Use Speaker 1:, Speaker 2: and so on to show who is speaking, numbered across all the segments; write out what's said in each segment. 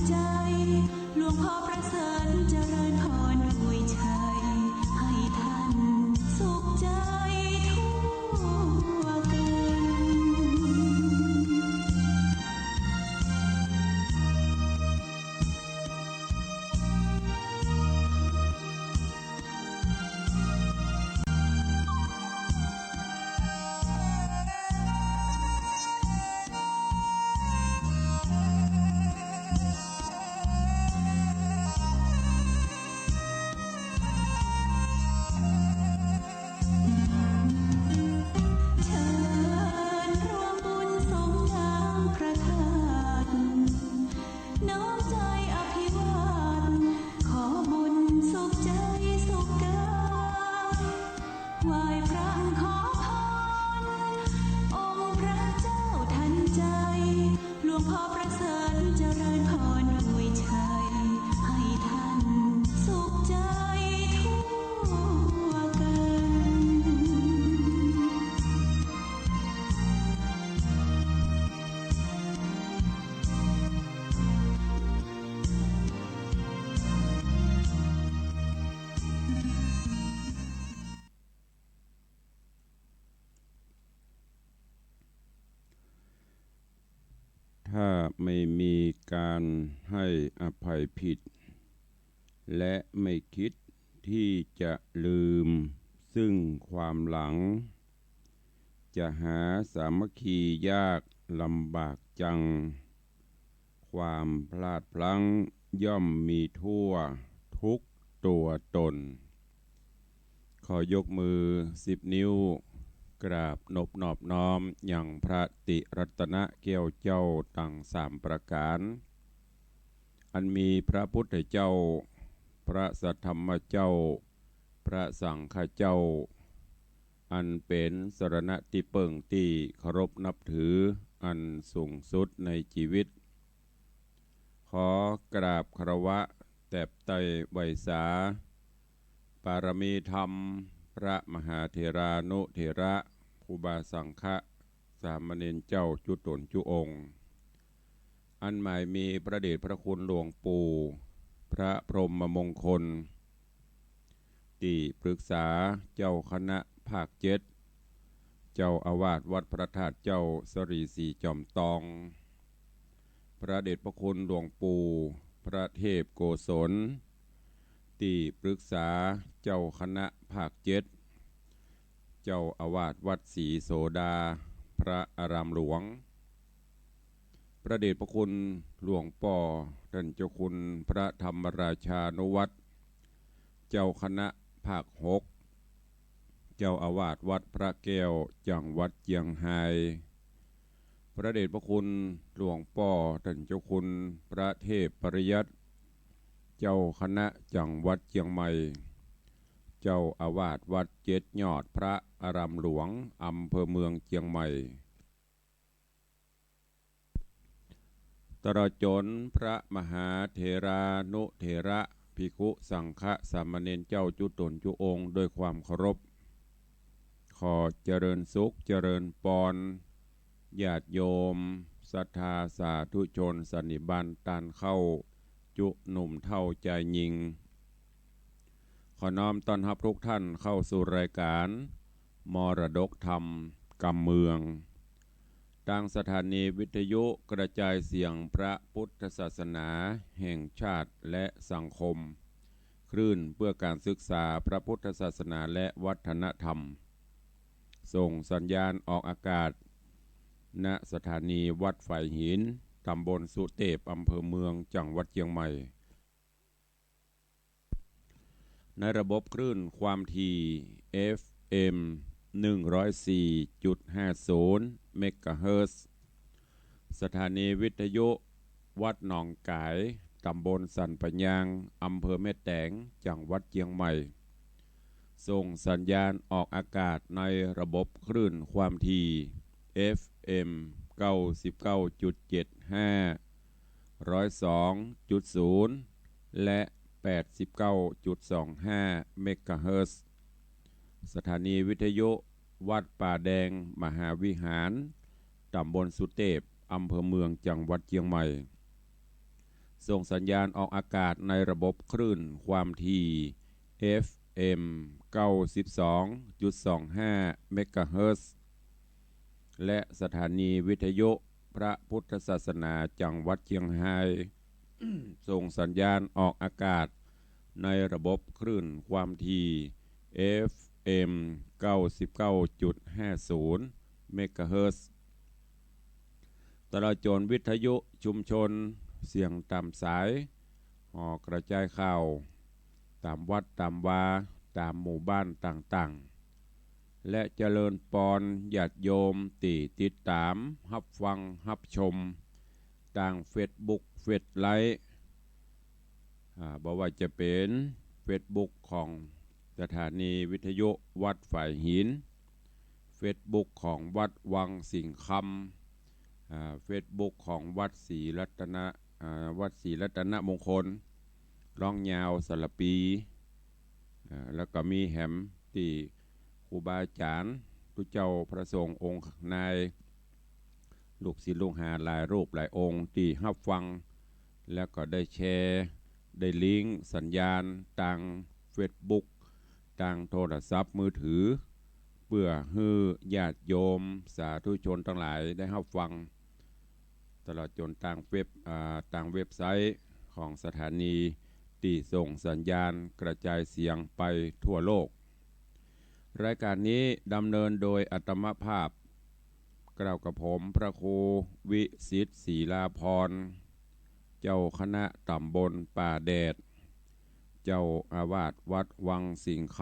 Speaker 1: ใจหลวงพ่อประเสริฐเจริญพรอวยชัยให้ท่านสุขใจทั่วกัน
Speaker 2: ถ้าไม่มีการให้อภัยผิดและไม่คิดที่จะลืมซึ่งความหลังจะหาสามัคคียากลำบากจังความพลาดพลั้งย่อมมีทั่วทุกตัวตนขอยกมือ10 นิ้วกราบนบนอบน้อมอย่างพระติรัตนแก้วเจ้าตั้ง3 ประการอันมีพระพุทธเจ้าพระสัทธรรมเจ้าพระสังฆเจ้าอันเป็นสรณะที่เปิ่งที่เคารพนับถืออันสูงสุดในชีวิตขอกราบคารวะแตบไต้ไวสาปารมีธรรมพระมหาเถรานุเถระครูบาสังฆะสามเณรเจ้าจุตนจุองค์อันหมายมีพระเดชพระคุณหลวงปู่พระพรหมมงคลที่ปรึกษาเจ้าคณะภาค7เจ้าอาวาสวัดพระธาตุเจ้าสรีศรีจอมตองพระเดชพระคุณหลวงปู่พระเทพโกศลที่ปรึกษาเจ้าคณะภาค7เจ้าอาวาสวัดศรีโสดาพระอารามหลวงพระเดชพระคุณหลวงป่อท่านเจ้าคุณพระธรรมราชานุวัตรเจ้าคณะภาค6เจ้าอาวาสวัดพระแก้วจังหวัดเชียงรายพระเดชพระคุณหลวงป่อท่านเจ้าคุณพระเทพปริยัติเจ้าคณะจังหวัดเชียงใหม่เจ้าอาวาสวัด7 ยอดพระอารามหลวงอำเภอเมืองเชียงใหม่ตลอดจนพระมหาเถรานุเถระภิกขุสังฆสามเณรเจ้าจุตนจุองค์ด้วยความเคารพขอเจริญสุขเจริญปรญาติโยมศรัทธาสาธุชนสันนิบาตตานเข้าจุหนุ่มเท่าใจยิงขอน้อมต้อนรับทุกท่านเข้าสู่รายการมรดกธรรมกำเมืองทางสถานีวิทยุกระจายเสียงพระพุทธศาสนาแห่งชาติและสังคมคลื่นเพื่อการศึกษาพระพุทธศาสนาและวัฒนธรรมส่งสัญญาณออกอากาศณสถานีวัดไฝหินตำบลสุเทพอำเภอเมืองจังหวัดเชียงใหม่ในระบบคลื่นความถี่ FM 104.50 เมกะเฮิรตซ์สถานีวิทยุวัดหนองกายตำบลสันปะยางอำเภอแม่แตงจังหวัดเชียงใหม่ส่งสัญญาณออกอากาศในระบบคลื่นความถี่ FM 99.75 102.0 และ 89.25 เมกะเฮิรตซ์สถานีวิทยุวัดป่าแดงมหาวิหารตำบลสุเทพอำเภอเมืองจังหวัดเชียงใหม่ ส่งสัญญาณออกอากาศในระบบคลื่นความถี่ FM 92.25 เมกะเฮิรตซ์และสถานีวิทยุพระพุทธศาสนาจังหวัดเชียงราย ส่งสัญญาณออกอากาศในระบบคลื่นความถี่ FM 99.50 เมกะเฮิรตซ์ตลอดจนวิทยุชุมชนเสียงตามสายห่อกระจายข่าวตามวัดตามวาตามหมู่บ้านต่างๆและเจริญปอนญาติโยมตีติดตามรับฟังรับชมต่างเฟซบุ๊กเฟซไลค์บอกว่าจะเป็นเฟซบุ๊กของสถานีวิทยุวัดฝ่ายหินเฟซบุ๊กของวัดวังสิงห์คำเฟซบุ๊กของวัดศรีรัตนมงคลร้องยาวสระปีแล้วก็มีแหมที่ครูบาอาจารย์ทุเจ้าพระสงฆ์องค์นายลูกศิษย์ลูกหาหลายรูปหลายองค์ที่รับฟังแล้วก็ได้แชร์ได้ลิงก์สัญญาณทางเฟซบุ๊กทางโทรศัพท์มือถือเพื่อให้ญาติโยมสาธุชนทั้งหลายได้รับฟังตลอดจนทางเว็บไซต์ของสถานีที่ส่งสัญญาณกระจายเสียงไปทั่วโลกรายการนี้ดำเนินโดยอาตมภาพกล่าวกับผมพระครูวิสิทธิ์ศรีลาภรณ์เจ้าคณะตำบลป่าแดดเจ้าอาวาสวัดวังสิงห์ค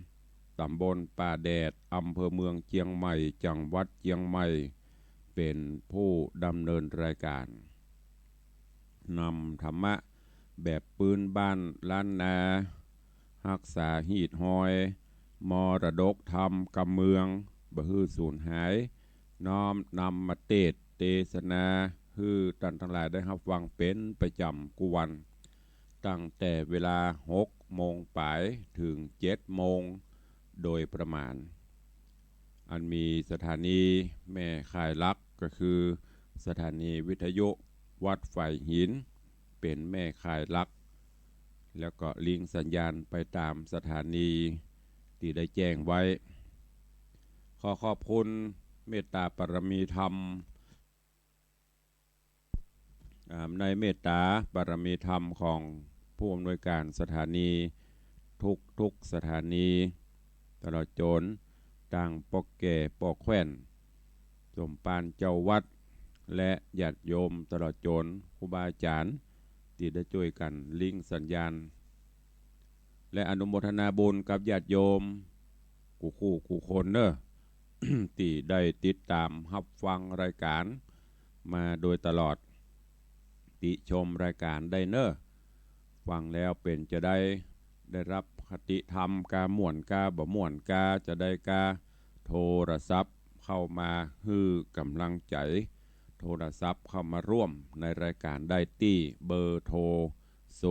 Speaker 2: ำตำบลป่าแดดอำเภอเมืองเชียงใหม่จังหวัดเชียงใหม่เป็นผู้ดำเนินรายการนำธรรมะแบบปืนบ้านล้านนารักษาหีดหอยมรดกธรรมกำเมืองบ่ฮื้อสูญหายน้อมนำมาเทศนาฮื้อท่านทั้งหลายได้รับฟังเป็นประจำกุวันตั้งแต่เวลา 6 โมงปลายถึง 7 โมงโดยประมาณอันมีสถานีแม่ข่ายลักก็คือสถานีวิทยุวัดฝ่ายหินเป็นแม่ข่ายลักแล้วก็ลิงก์สัญญาณไปตามสถานีที่ได้แจ้งไว้ขอขอบคุณเมตตาปรมีธรรมในเมตตาปรมีธรรมของผู้อำนวยการสถานีทุกสถานีตลอดจนต่างปกแก่ปกแขวนสมปานเจ้าวัดและญาติโยมตลอดจนครูบาอาจารย์ที่ได้ช่วยกันลิงก์สัญญาณและอนุโมทนาบุญกับญาติโยมกูคนเนอะ ที่ได้ติดตามรับฟังรายการมาโดยตลอดติชมรายการได้เนอะฟังแล้วเป็นจะได้รับคติธรรมกาม่วนกาบ่ม่วนกาจะได้กาโทรศัพท์เข้ามาฮื้อกำลังใจโทรศัพท์เข้ามาร่วมในรายการได้ที่เบอร์โทร0817836540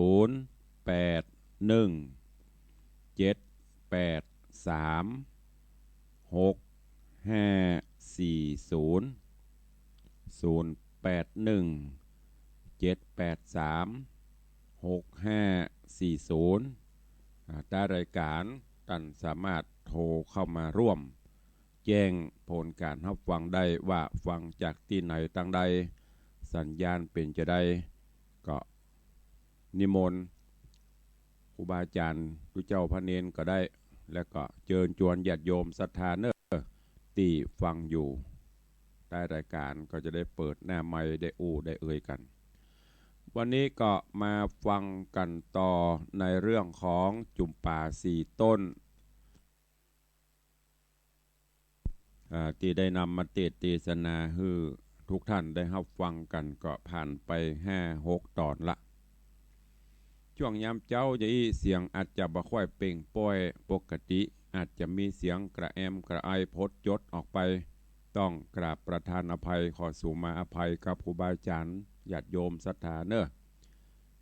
Speaker 2: ได้รายการท่านสามารถโทรเข้ามาร่วมแจ้งผลการรับฟังได้ว่าฟังจากที่ไหนตั้งใดสัญญาณเป็นจะได้ก็นิมนต์ครูบาอาจารย์ทุเจ้าพระเนนก็ได้แล้วก็เชิญชวนญาติโยมศรัทธาเนอะที่ฟังอยู่ใต้รายการก็จะได้เปิดหน้าไมค์ได้ได้เอ่ยกันวันนี้ก็มาฟังกันต่อในเรื่องของจุ่มป่า4 ต้นที่ได้นำมาเทศนาให้ทุกท่านได้รับฟังกันก็ผ่านไป 5-6 ตอนละช่วงยามเจ้าจะเสียงอาจจะบ่ค่อยเป่งป้อยปกติอาจจะมีเสียงกระแอมกระไอพดจดออกไปต้องกราบประทานอภัยขอสู่มาอภัยกับครูบาอาจารย์ญาติโยมศรัทธาเนอะ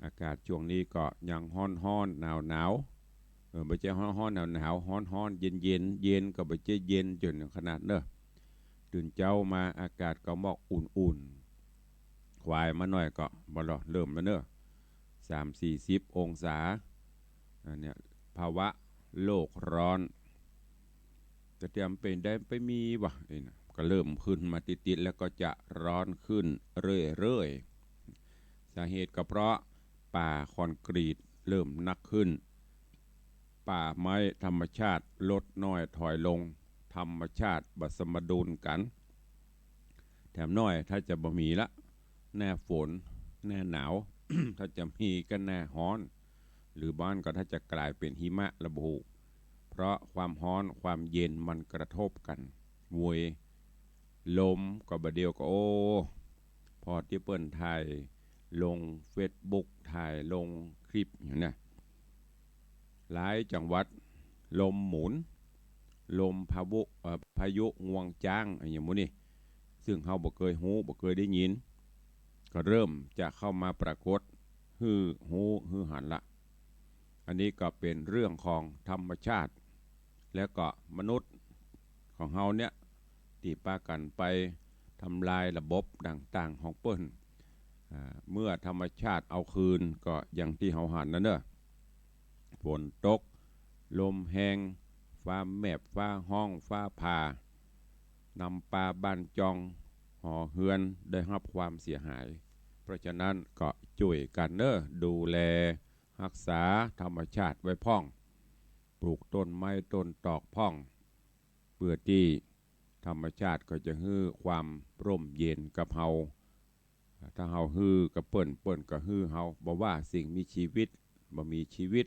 Speaker 2: อากาศช่วงนี้ก็ยังฮ้อนหนาวไม่ใช่ฮ้อนหนาวฮ้อนเย็นก็ไม่ใช่เย็นจนขนาดเนอะตื่นเจ้ามาอากาศก็หมอกอุ่นควายมาหน่อยก็บ่รอเริ่มแล้วเนอะ 30-40 องศาเนี่ยภาวะโลกร้อนจะเตรียมเป็นได้ไปมีวะก็เริ่มขึ้นมาติดๆแล้วก็จะร้อนขึ้นเรื่อยๆสาเหตุก็เพราะป่าคอนกรีตเริ่มนักขึ้นป่าไม้ธรรมชาติลดน้อยถอยลงธรรมชาติบัสมดุลกันแถมน้อยถ้าจะบ่มีละหน้าฝนหน้าหนาว ถ้าจะมีก็หน้าร้อนหรือบ้านก็ถ้าจะกลายเป็นหิมะระบุเพราะความร้อนความเย็นมันกระทบกันมวยลมก็บะเดียวก็โอ้พอที่เปิ้นถ่ายลงเฟซบุ๊กถ่ายลงคลิปอย่างนี้หลายจังหวัดลมหมุนลมพายุงวงจ้างอย่างมื้อนี้ซึ่งเฮาบ่เคยฮู้บ่เคยได้ยินก็เริ่มจะเข้ามาปรากฏฮือฮู้ฮือหันละอันนี้ก็เป็นเรื่องของธรรมชาติแล้วก็มนุษย์ของเฮาเนี่ยที่ปากันไปทำลายระบบต่างๆของเปิ้นเมื่อธรรมชาติเอาคืนก็อย่างที่เฮาหันนั่นเด้อฝนตกลมแห้งฟ้าแมบฟ้าห้องฟ้าผ่านำปลาบ้านจองห่อเฮือนได้รับความเสียหายเพราะฉะนั้นก็ช่วยกันเด้อดูแลรักษาธรรมชาติไว้พ่องปลูกต้นไม้ต้นตอกพ่องเพื่อที่ธรรมชาติก็จะฮื้อความร่มเย็นกับเฮาถ้าเฮาฮื้อกับเปิ้นก็ฮื้อเฮาบ่ว่าสิ่งมีชีวิตบ่มีชีวิต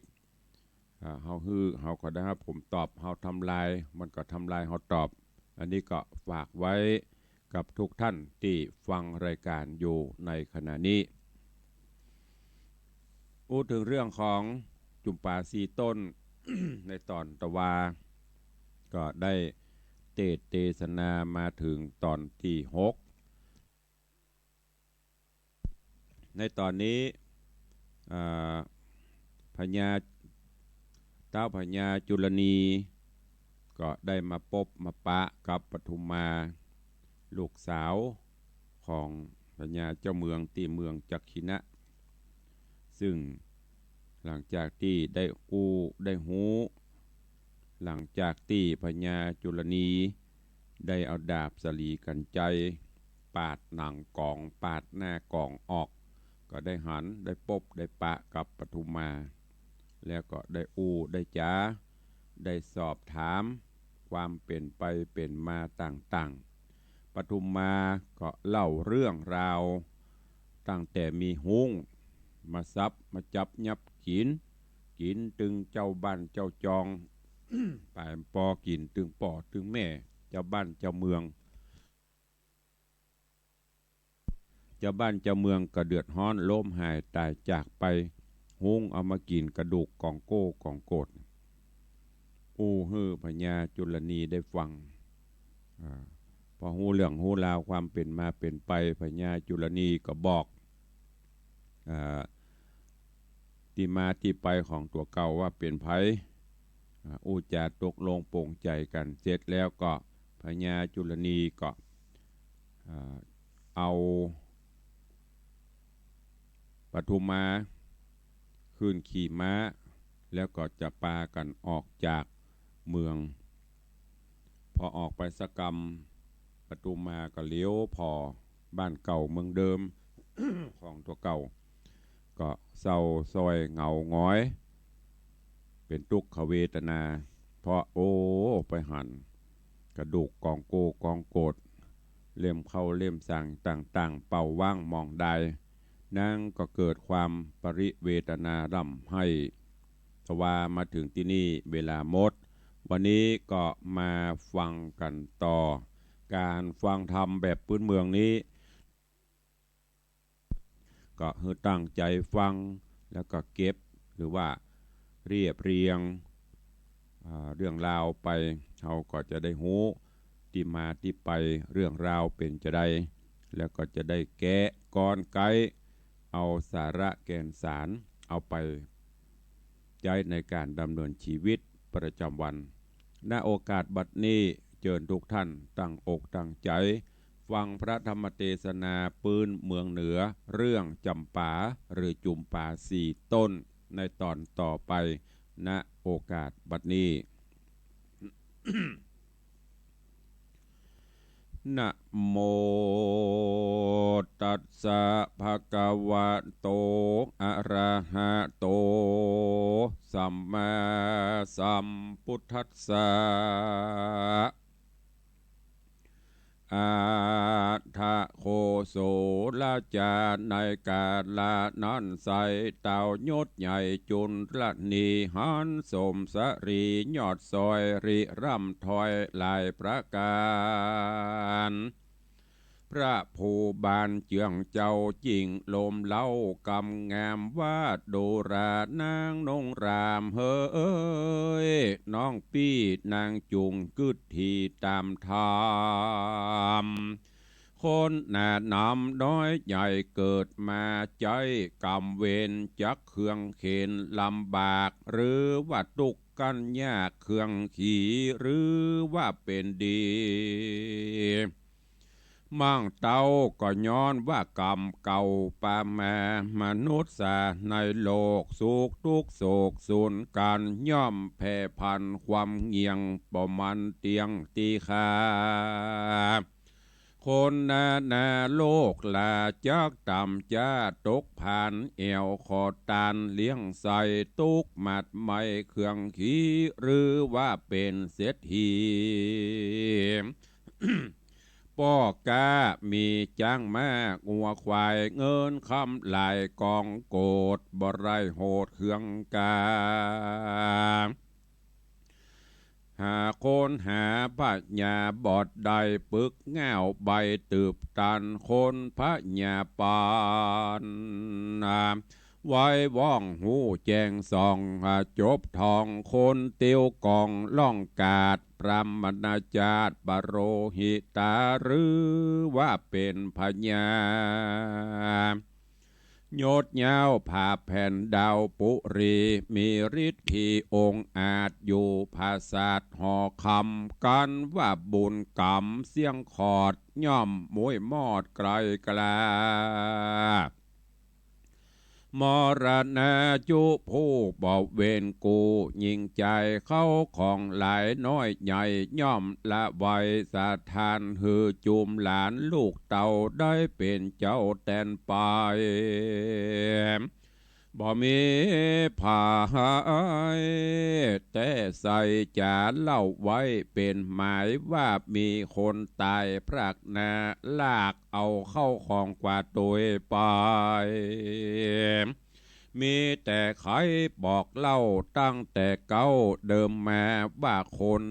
Speaker 2: เฮาฮื้อเฮาก็ได้ครับผมตอบเฮาทำลายมันก็ทำลายเฮาตอบอันนี้ก็ฝากไว้กับทุกท่านที่ฟังรายการอยู่ในขณะนี้พูดถึงเรื่องของจุมป่าสีต้น ในตอนตะวาก็ได้เทศนามาถึงตอนที่6ในตอนนี้พญาเต้าพญาจุลนีก็ได้มาพบมาปะกับปทุมมาลูกสาวของพญาเจ้าเมืองที่เมืองจักขินะซึ่งหลังจากที่ได้หูหลังจากที่พญาจุลนีได้เอาดาบสลีกันใจปาดหนังกองปาดหน้ากองออกก็ได้หันได้พบได้ปะกับปทุมมาแล้วก็ได้ได้จ้าได้สอบถามความเป็นไปเป็นมาต่างๆปทุมมาก็เล่าเรื่องราวตั้งแต่มีหุ้งมาซับมาจับยับกินตึงเจ้าบ้านเจ้าจอง ปลายปอกินตึงป่อตึงแม่เจ้าบ้านเจ้าเมืองเจ้าบ้านเจ้าเมืองก็เดือดร้อนล้มหายตายจากไปหุ้งเอามากินกระดูกกองโก้กองโกดฮือพญาจุลนีได้ฟังพอฮู้เรื่องฮู้ราวความเป็นมาเป็นไปพญาจุลนีก็บอกที่มาที่ไปของตัวเก่าว่าเป็นไผจาตกลงโปร่งใจกันเสร็จแล้วก็พญาจุลนีก็เอาปทุมมาขึ้นขี่ม้าแล้วก็จะปากันออกจากเมืองพอออกไปสกรรมปทุมมาก็เลี้ยวพอบ้านเก่าเมืองเดิม ของตัวเก่าก็เศร้าซอยเหงาง้อยเป็นทุกขเวทนาเพราะไปหันกระดูกกองโกกองโกดเล่มเข้าเล่มสั่งต่างๆเป่าว่างมองได้นั่งก็เกิดความปริเวทนาร่ำให้ทว่ามาถึงที่นี่เวลาหมดวันนี้ก็มาฟังกันต่อการฟังธรรมแบบพื้นเมืองนี้ก็ให้ตั้งใจฟังแล้วก็เก็บหรือว่าเรียบเรียงเรื่องราวไปเขาก็จะได้หูที่มาที่ไปเรื่องราวเป็นจะได้แล้วก็จะได้แกะก้อนไกเอาสาระแก่นสารเอาไปใช้ในการดำเนินชีวิตประจำวันณโอกาสบัดนี้เชิญทุกท่านตั้งอกตั้งใจ ฟังพระธรรมเทศนาปืนเมืองเหนือเรื่องจำปาหรือจุมป่าสี่ต้นในตอนต่อไปณโอกาสบัดนี้ นะโมตัสสะภะคะวะโตอะระหะโตสัมมาสัมพุทธัสสะอาทะโคโสละจาในกาลานั้นใสเต่ายศใหญ่จุนละนีหันสมสรียอดซอยริร่ำถอยลายประการพระภูบาลเจืองเจ้าจิงลมเล่ากำงามวาดโดรานางนงรามเฮ้ยน้องปี้นางจุงกึดทีตามธรรมคนหน้านำน้อยใหญ่เกิดมาใจกำเวนจักเครื่องเข็นลำบากหรือว่าตุกกันยากเครื่องขี่หรือว่าเป็นดีมั่งเต้าก็ย้อนว่ากรรมเก่าปามามนุษย์สาในโลกสุขทุกโศกสูญการย่อมแผ่พันความเงียงประมันเตียงตีขาคนนาโลกลาจักต่ำจ้าตกผ่านเอวขอตานเลี้ยงใส่ตุกมัดไม่เครื่องขี้หรือว่าเป็นเศรษฐี ป้อกามีจ้างมางัวควายเงินคำลายกองโกดบไรโหดเครื่องกาหาโคนหาปัญญาบอดใดปึกเง่าใบตืบตันคนพระญาปานไว้ว่องหูแจงส่องจบทองคนเตียวกองล่องกาดพรหมนาจาตปโรหิตาหรือว่าเป็นพญาโยดยาวผ่าแผ่นดาวปุรีมีฤทธิ์องค์อาจอยู่ภาษาทหอคำกันว่าบุญกรรมเสียงขอดย่อมมวยมอดไกลกลามรณะจุผู้บอกเวนกูยิงใจเข้าของหลายน้อยใหญ่ย่อมละไว้สาทานหือจุมหลานลูกเต่าได้เป็นเจ้าแตนไปบ่มีผ่าแต่ใส่จาเล่าไว้เป็นหมายว่ามีคนตายพรากนาลากเอาเข้าของกว่าตัวไปมีแต่ใครบอกเล่าตั้งแต่เก้าเดิมมาว่าคน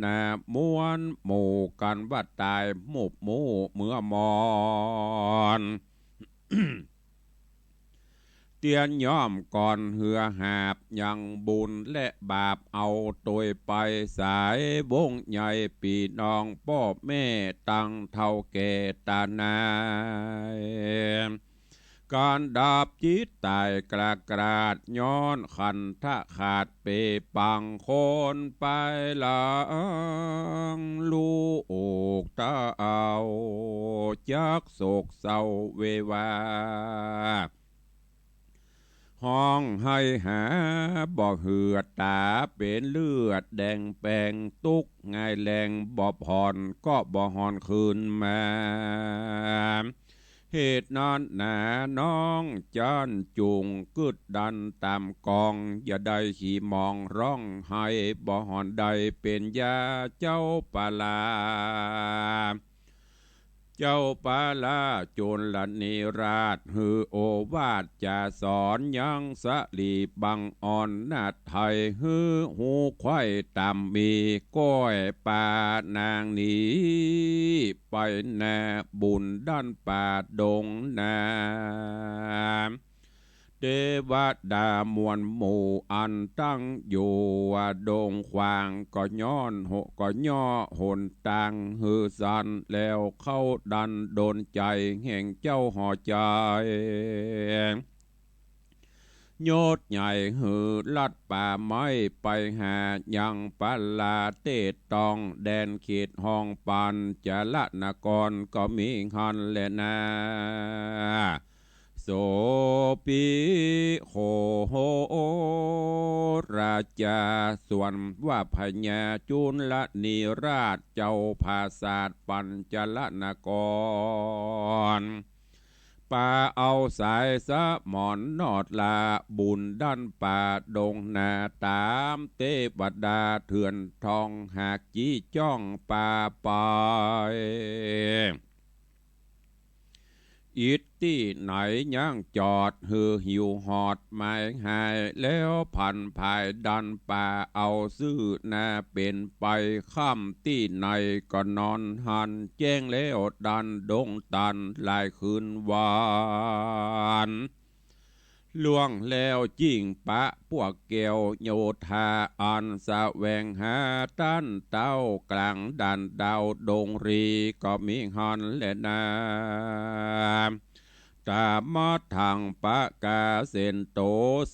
Speaker 2: นาม้วนหมู่กันว่าตายหมุบหมู่เมื่อมอน เตียนย่อมก่อนเหือหาบยังบุญและบาปเอาตัวไปสายวงใหญ่ปีน้องพ่อแม่ตั้งเท่าแก่ตานายการดาบจิตตายกราดย้อนขันทะขาดเปปังคนไปหลังลูกตาเอาจักโศกเศร้าเววาห้องให้หาบ่เหือดตาเป็นเลือดแดงแปงตุกไงแรงบ่ผ่อนก็บ่หอนคืนมาเหตุนั้นหนาน้องจันจุงกึดดันตามกองอย่าได้ขี่มองร้องให้บ่หอนใดเป็นยาเจ้าปลาเจ้าปาลาจุลนิราชฮือโอวาทจะสอนยังสลีบังอ่อนนาไทยฮือหูควายตามมีก้อยป่านางนี้ไปแน่บุญด้านป่าดงนาเทวดามวลหมู่อันตั้งอยู่ว่าดงควางก็ย้อนหก็ย่อหนต่างฮือสันแล้วเข้าดันโดนใจแห่งเจ้าห่อใจ โยดใหญ่หือลัดป่าไม้ไปหายังปัลลาเตตองแดนเขตห้องปันจะละนกรก็มีหันแลนาโสปิโคโหราชาส่วนว่าพญาจุลนิราชเจ้าภาษาปัญจลนกรป่าเอาสายสะหมอนนอดลาบุญดันป่าดงนาตามเทวดาเถื่อนทองหากจี้จ้องป่าไปอิดที่ไหนย่างจอดหือหิวหอดไม้หายแล้วพันภายดันป่าเอาซื้อนาเป็นไปค่ำที่ไหนก็นอนหันแจ้งแล้วดันดงตันลายคืนวานล่วงแล้วจิ้งปะพวกเกวโยธาอันสะแวงหาตันเต้ากลางดันดาวดงรีก็มีหันและนาตามอทางปะกาเซนโต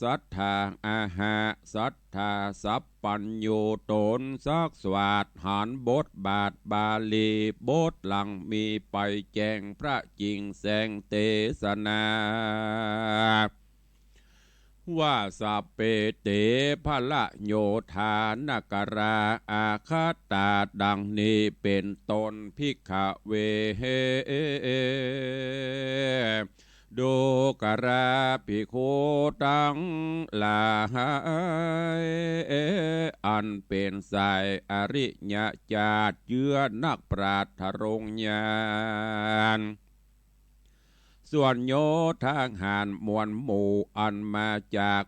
Speaker 2: สัทธาอาหาสัทธาสัพปัญโยตนสักสวัสดหันบทบาทบาลีบทหลังมีไปแจ้งพระจริงแสงเทศนาว่าสัพเปเตภละโยธานกราอาคาตาดังนี้เป็นตนภิกขเวเฮดูกราภิกขุตังลาหายอันเป็นสายอริยญาติเยื่อนักปราชญ์รงญาณส่วนโยทางหานมวลหมู่อันมาจาก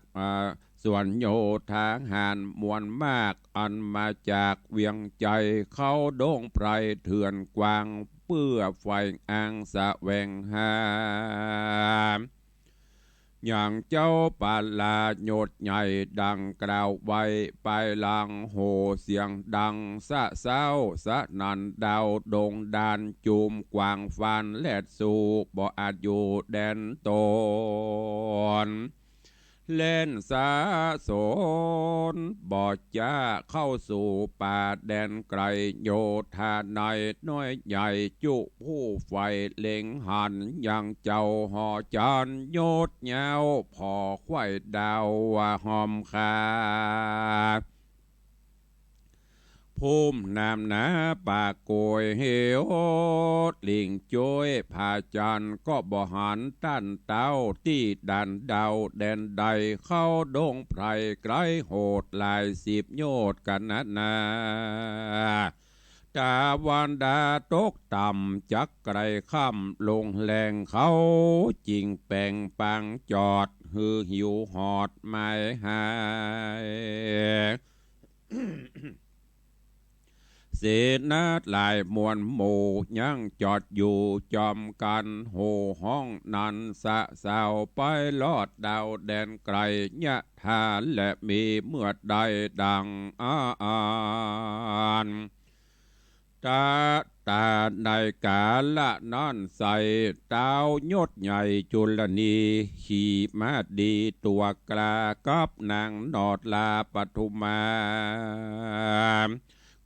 Speaker 2: ส่วนโยทางหานมวลมากอันมาจากเวียงใจเขาดงไพรเถื่อนกวางเปื้อไฟอังสะแวงหาอย่างเจ้าปาลาโยดใหญ่ดังกล่าวไว้ไปหลังโหเสียงดังสะเศร้าสะนันดาวดงดานจุมกวางฟันแลดสู่บ่อาจอยู่แดนตนเล่นสาสนบ่จ้าเข้าสู่ป่าแดนไกลโยธาในน้อยใหญ่จุผู้ไฟเล็งหันยังเจ้าหอจันโยดเงาพอควายดาวว่าหอมคาภูมินามนาป่าโกยเฮวลิงจ้วยผาจันก็บ่หันตั้นเต้าที่ดันดาวแดนใดเข้าดงไพรไกลโหดลายสิบโยดกันนาตาวันดาตกต่ำจักไกรค่ำลงแหลงเขาจริงแป่งปังจอดหือหิวหอดไม่หายเสนาหลายมวลหมู่ยังจอดอยู่จอมกันโหห้องนันสะสาวไปลอดดาวแดนไกลยะทานและมีเมื่อใดดังนตาในกาละนั่นใส่เต้ายศใหญ่จุลนีขี่มาดีตัวกลากับนางนอดลาปทุมา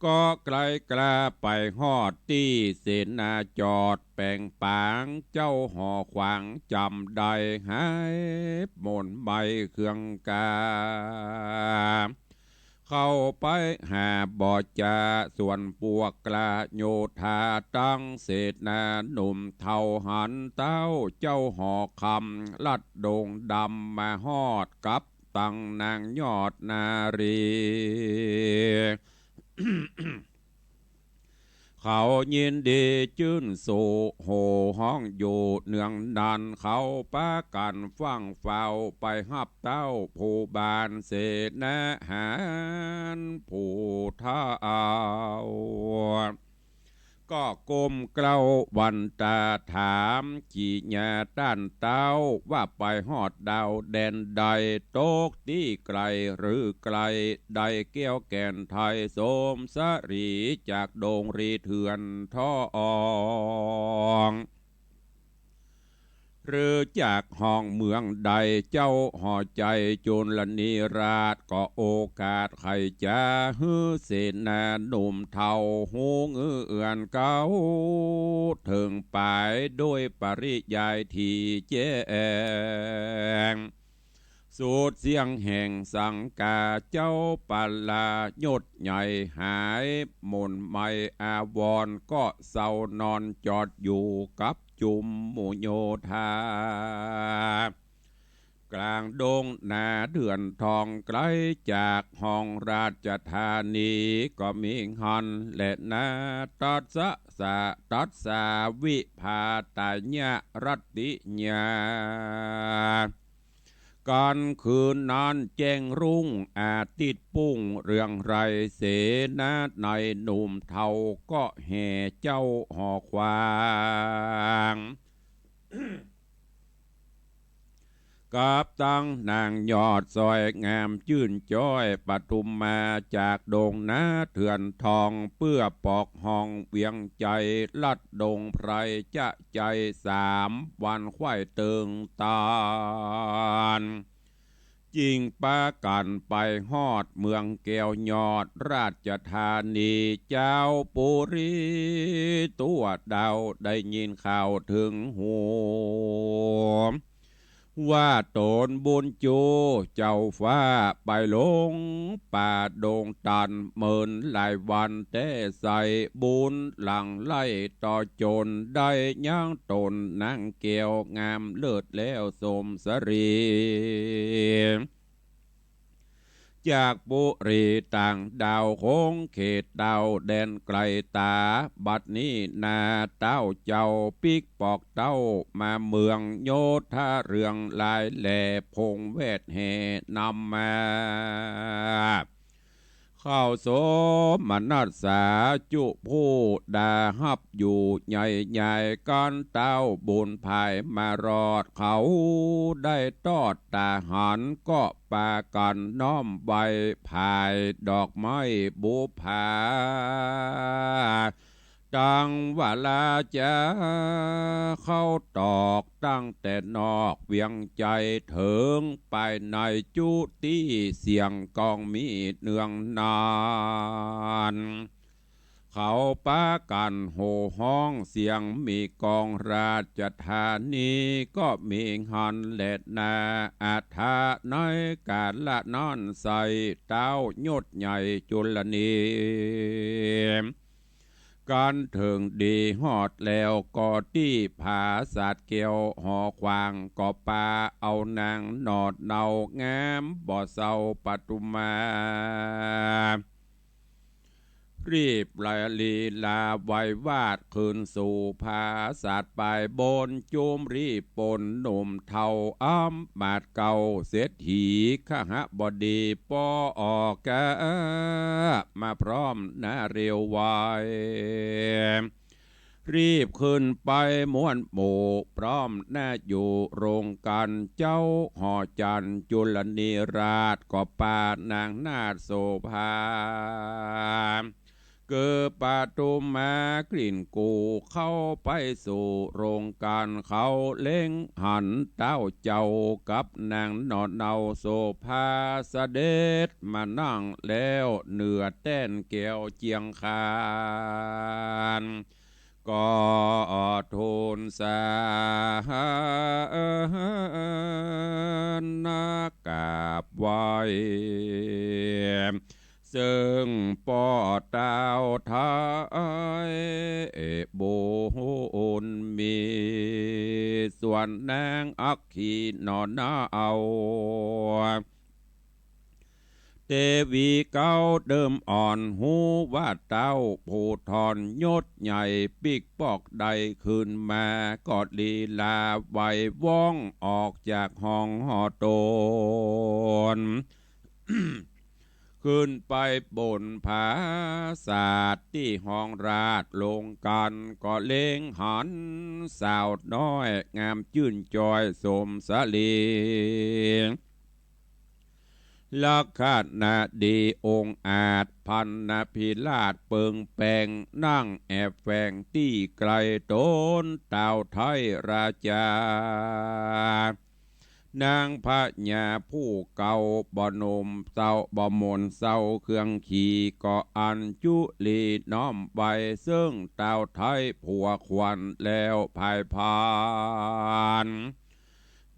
Speaker 2: ก็ไกลกลาไปฮอดที่เสนาจอดแป่งปางเจ้าหอขวางจำได้หายหม่นใบเครื่องกาเข้าไปหาบ่อจาส่วนปวกกลาโยธาตั้งเศษนาหนุ่มเท่าหันเต้าเจ้าหอคำลัดโด่งดำมาฮอดกับตังนางยอดนารีเขายินดีจื่นสู่โหห้องอยู่เนืองดันเขาปะกันฟังเฝ้าไปหับเต้าผู้บานเสนาหารผู้ท่าเอาก็ก้มเกล้าวันตาถามขี่ญาต้านเต้าว่าไปหอดดาวแดนใดโตกที่ไกลหรือไกลใดเกี้ยวแก่นไทยสมสรีจากโดงรีเถื่อนท่อออง หรือจากห้องเมืองใดเจ้าห่อใจโจรละนิราชก็โอกาสใครจะฮือเสนาหนุ่มเท่าหูเอื่อนเก่าถึงไปด้วยปริยายที่แจ้งสูดเสียงแห่งสังกาเจ้าปัลลายดใหญ่หายมนไม่อาวรก็เศร้านอนจอดอยู่กับจุมหมู่โยธากลางดงนาเดือนทองไกลจากห้องราชธานีก็มีฮอนและนาตัดสะตัดสาวิภาตาญะรัตติญาก่อนคืนนอนแจ้งรุ่งอาทิตย์ปุ้งเรื่องไรเสนาในหนุ่มเทาก็แห่เจ้าหอควางกับตั้งนางยอดซอยงามชื่นจ้อยปทุมมาจากดงนาเถื่อนทองเพื่อปอกห้องเวียงใจลัดดงไพรจะใจ3 วันควายเติงตานจิงปากันไปฮอดเมืองแก้วยอดราชธานีเจ้าปุรีตัวดาวได้ยินข่าวถึงหูว่าตนบุญจูเจ้าฟ้าไปลงป่าดงตันเมินหลายวันแต่ใส่บุญหลังไล่ต่อจนได้ย่างตนนางเกี่ยวงามเลิศแล้วสมสรีจากบุรีต่างดาวโค้งเขตดาวแดนไกลตาบัดนี้นาเต้าเจ้าปิกปอกเต้ามาเมืองโยธาเรืองลายแหล่พงเวทแห่นำมาเข้าโสมนัสสาจุผู้ดาฮับอยู่ใหญ่ๆกันเต้าบุญภายมารอดเขาได้ตอดตาหันก็ปากันน้อมใบภายดอกไม้บุภาดังว่าลาจะเข้าตอกตั้งแต่นอกเวียงใจถึงไปในจุติเสียงกองมีเนืองนานเขาปากันโห่ห้องเสียงมีกองราชธานีก็มีหันเล็ดนาอาธาในการละนอนใส่เต้ายดใหญ่จุลนีการถึงดีฮอดแล้วก็ที่ผาสาดเกียวหอควางก็ปาเอานางนอดเนางามบ่อเศร้าปทุมารีบลายลีลาไว้วาดคืนสู่ผาสาดไปบนจุมรีปนหนุ่มเทาอ้ำบาดเก่าเศรษฐีขหบดีปอออกะมาพร้อมหน้าเร็วไวรีบขึ้นไปม้วนหมู่พร้อมหน้าอยู่โรงกันเจ้าหอจันจุลนีราชก็ปานางนาฏโสภาเกิดปทุมมากลิ่นกูเข้าไปสู่โรงการเขาเล่งหันเต้าเจ้ากับนางนอนเนาโสภาเสด็จมานั่งแล้วเหนือแต้นแก้วเจียงคานก็ทูลสานากราบไหว้ซึ่งปอดดาวไทยบุญมีส่วนนางอักขีนอนนาเอาเทวีเก้าเดิมอ่อนหูว่าเต้าผู้ทอนยศใหญ่ปิกปอกใดขึ้นมาก็ลีลาไวว่องออกจากห้องหอตน ขึ้นไปบนผาศาสตร์ที่ห้องราชลงกันก็เล็งหันสาวน้อยงามชื่นจอยสมสลี ลักขณะดีองค์อาจพันนาพิราชเปิงแปงนั่งแอบแฝงตี้ไกลโตนเต่าไทยราชานางพระญาผู้เก่าบ่นมเศร้าบ่มนเศร้าเครื่องขี่ก็อัญจุลีน้อมใบซึ่งเต่าไทยผัวควันแล้วภายพาน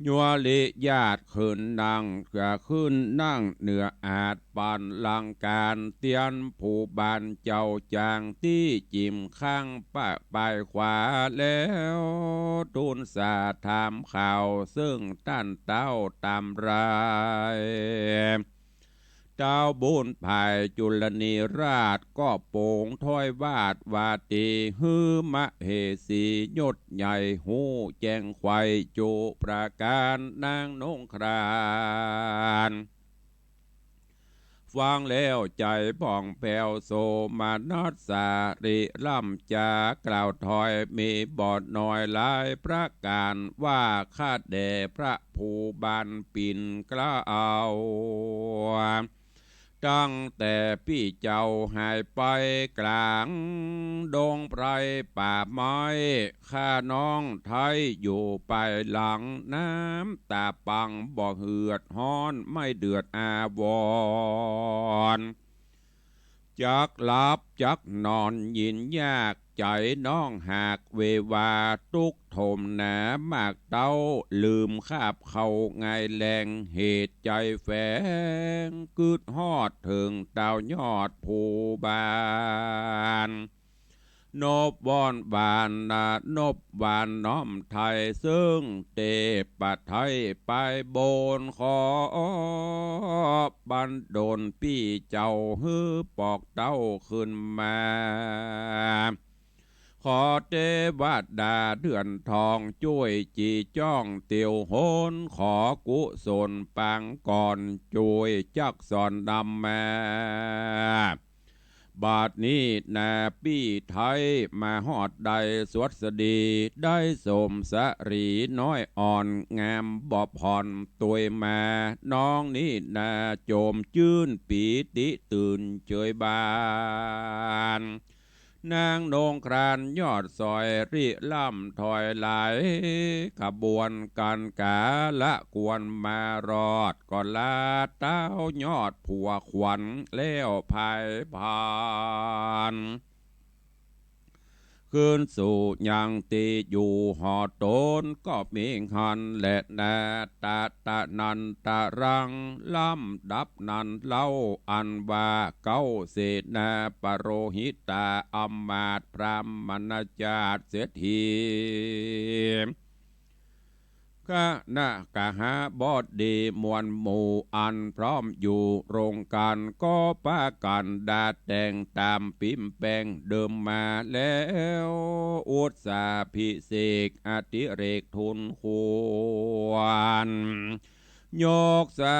Speaker 2: ยัวลิญาติขึ้นนั่งจะขึ้นนั่งเหนืออาจปานลังการเตียนผู้บานเจ้าจางที่จิมข้างปะปลายขวาแล้วทูลสาถามข่าวซึ่งต้านเต้าตามรายเจ้าบุญภายจุลนีราชก็โป่งถ้อยวาดวาตีฮือมะเหสียศใหญ่หูแจ้งไข่จูประการนางนงครานฟังแล้วใจผ่องแผ้วโสมานัสสาริล่ำจากล่าวถอยมีบอดน้อยหลายประการว่าข้าแด่พระผู้บันปิ่นกล้าวตั้งแต่พี่เจ้าหายไปกลางดงไพรป่าไม้ข้าน้องไทยอยู่ไปหลังน้ำตาปังบ่เหือดฮ้อนไม่เดือดอาวรจักหลับจักนอนยินยากใจน้องหากเววาตุกโถมหนามากเต้าลืมคาบเขาไงแรงเหตุใจแฝงกึดฮอดถึงเต้ายอดผู้บานนบบอนบานนานบบานน้อมไทยซึ่งเตปัไทยไปโบนขอบันโดนพี่เจ้าฮือปอกเต้าขึ้นมาขอเทวดาเดือนทองช่วยจีจ้องเตียวโหนขอกุศลปังก่อนช่วยจักสอนดำมาบาดนี้นาปี้ไทยมาหอดใดสวดสดีได้สมสรีน้อยอ่อนงามบอบผ่อนตัวมาน้องนี่นาโจมจื้นปีติตื่นเจยบานนางนงครานยอดซอยริล่ำถอยไหลขบวนกันกาละกวนมารอดก่อนลาเต้ายอดผัวขวัญแล้วภายผ่านคืนสู่ยังตีอยู่หอโตนก็มีหันและนาตาตะนันตะรังล่ำดับนันเล่าอันว่าเก้าเศษนาปโรหิตาอมมาตพรามณจาตเสถีคณะกหาบอดดีมวลหมู่อันพร้อมอยู่โรงการก็ป้ากันดาแต่งตามปิมแปงเดิมมาแล้วอุตสาพิเศษอติเรกทุนควรโยกสา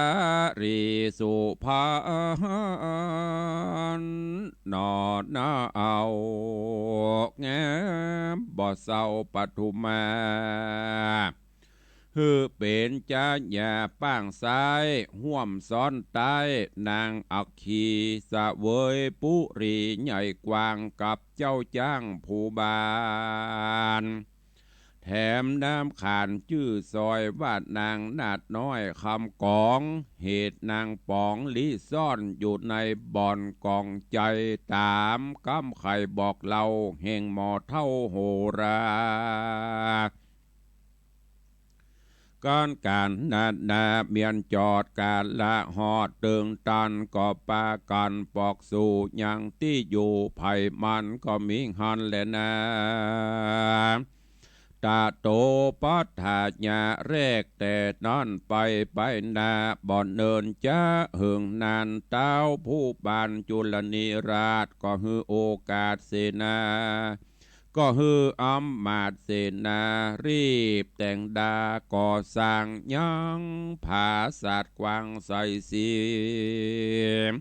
Speaker 2: รีสุภานนอนาเอาแงบ่เศร้าปทุมาฮือเป็นจ้าหญ้าป้างซ้ายห่วมซ้อนใต้นางอักขีสะเวยปุรีใหญ่กวางกับเจ้าจ้างผู้บานแถมน้ำขานชื่อซอยวาดนางนาดน้อยคำกองเหตุนางปองลิซ่อนอยู่ในบ่อนกองใจตามกำไข่บอกเล่าแห่งหมอเท่าโหราการนาเมียนจอดการละหอดตึงตันก็ปากันปอกสู่ยังที่อยู่ไผ่มันก็มีหันแลนะตาโตปัฏฐาญาแรกแต่นั่นไปนาบ่อนเนินจ้าหึงนานเต้าผู้บานจุลนิราชก็ฮือโอกาสเสนาก็ฮืออำมาตเสนารีบแต่งดาก่อสร้างยังผาศาสตร์กวางใสเสีย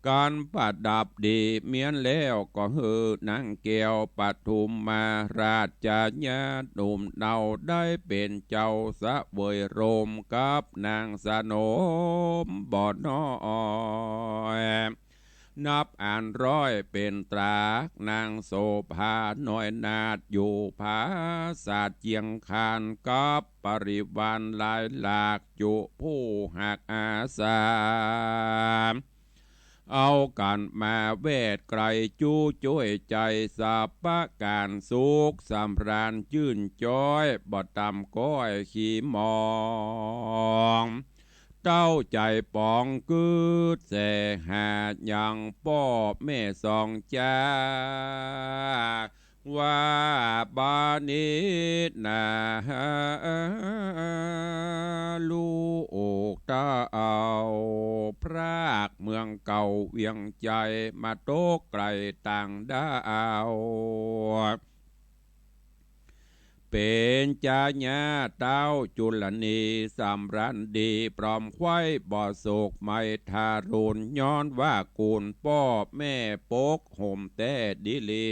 Speaker 2: การประดับดีเมียนแล้วก็เฮือนางแก้วปทุมมาราชญาหนุ่มเนาได้เป็นเจ้าสะเวยโรมกับนางสนมบ่อน้อยนับอ่านร้อยเป็นตรากนางโสภาหน่อยนาดอยู่ผาศาสตร์เจียงคานกับปริวารหลายหลากจุผู้หักอาสาเอากันมาเวทไกลจู้จ้วยใจสัพพะการสุขสำราญชื่นจ้อยบ่ตำก้อยขี้มองเต้าใจปองกืดแสหายังป้อแม่สองจ้าว่าบานินาลูกตาเอาพรากเมืองเก่าเวียงใจมาโตกไกลต่างดาวเป็นจาญาเต้าจุลนีสำรันดีพร้อมควายบ่อโศกไม่ทารุณย้อนว่ากูลป้อแม่ปกห่มแต่ดิลี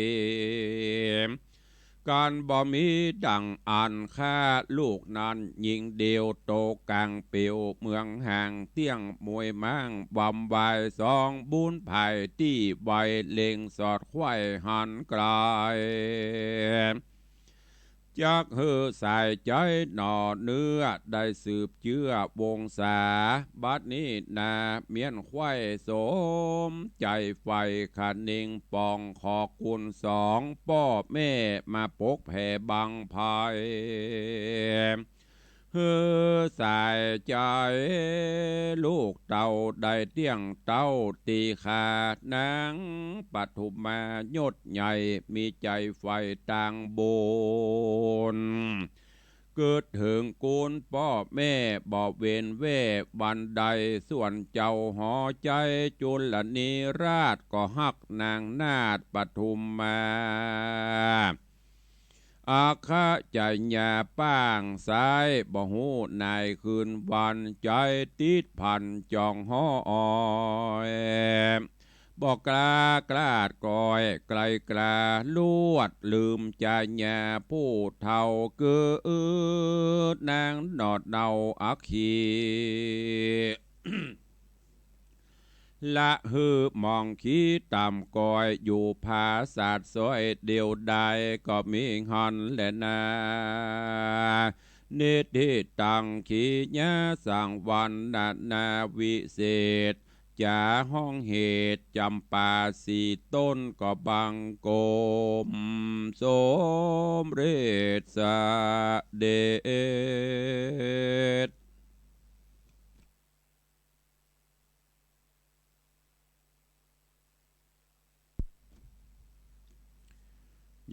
Speaker 2: การบ่มีดังอันค่าลูกนั้นยิงเดียวโตกลางเปียวเมืองห่างเตี้ยงมวยมั่งบำบายสองบุญไผ่ที่ใบเล็งสอดควายหันไกลจักเฮือใส่ใจหน่อเนื้อได้สืบเชื่อวงศาบัดนี้นาเมียนควายสมใจไฟขันนิงปองขอคุณสองป้อแม่มาปกแผ่บังภายเฮือใส่ใจลูกเต่าได้เตี้ยงเต้าตีขาดนางปฐุมมายศใหญ่มีใจไฟต่างโบนเกิดถึงกูลพ่อแม่บ่เวนเว่บันไดส่วนเจ้าหอใจจุลนีราชก็ฮักนางนาฏปฐุมมาอาคาใจญาป้างสายบ่หูนายคืนวันใจติดพันจองห้อยบอกกล้ากล้าดก้อยไกลกล้าลวดลืมใจญาผู้เท่าเกิดนางนอดเนาอักขี ละฮือมองขี้ต่ำกอยอยู่ภาศาสตร์สวยเดียวใดก็มีฮอนและนานิทิตังขีญาสังวันนาวิเศษจาห้องเหตุจำปาสีต้นก็บังโกมสมเรศเดช